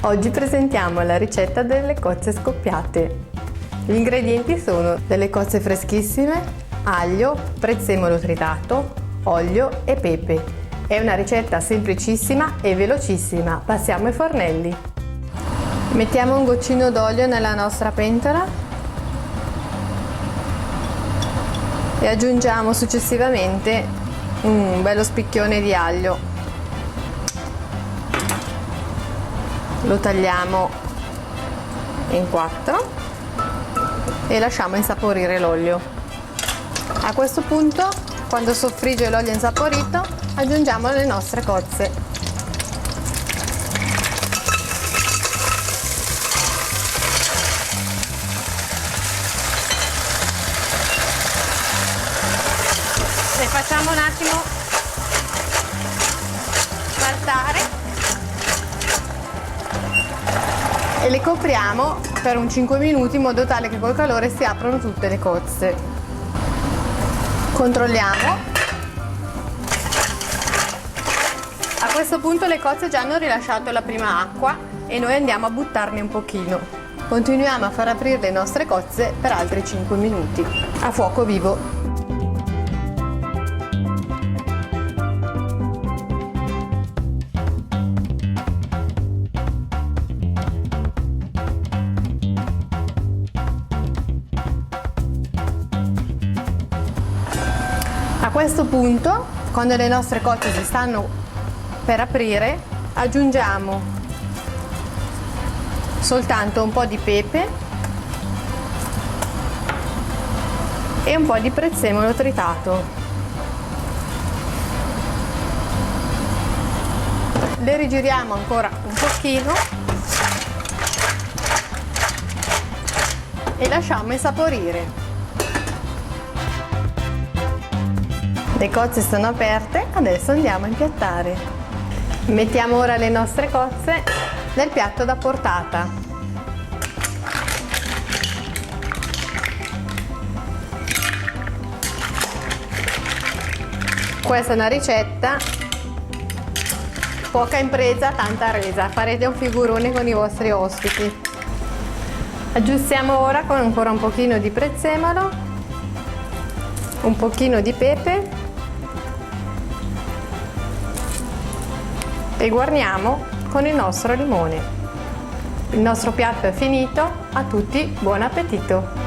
Oggi presentiamo la ricetta delle cozze scoppiate. Gli ingredienti sono delle cozze freschissime, aglio, prezzemolo tritato, olio e pepe. È una ricetta semplicissima e velocissima. Passiamo ai fornelli. Mettiamo un goccino d'olio nella nostra pentola e aggiungiamo successivamente un bello spicchione di aglio. Lo tagliamo in 4 e lasciamo insaporire l'olio. A questo punto, quando soffrigge l'olio insaporito, aggiungiamo le nostre cozze. Le facciamo un attimo saltare e le copriamo per un 5 minuti in modo tale che col calore si aprono tutte le cozze. Controlliamo. A questo punto le cozze già hanno rilasciato la prima acqua e noi andiamo a buttarne un pochino. Continuiamo a far aprire le nostre cozze per altri 5 minuti a fuoco vivo. A questo punto, quando le nostre cozze si stanno per aprire, aggiungiamo soltanto un po' di pepe e un po' di prezzemolo tritato. Le rigiriamo ancora un pochino e lasciamo insaporire. Le cozze sono aperte, adesso andiamo a impiattare. Mettiamo ora le nostre cozze nel piatto da portata. Questa è una ricetta poca impresa, tanta resa. Farete un figurone con i vostri ospiti. Aggiustiamo ora con ancora un pochino di prezzemolo, un pochino di pepe e guarniamo con il nostro limone. Il nostro piatto è finito, a tutti buon appetito!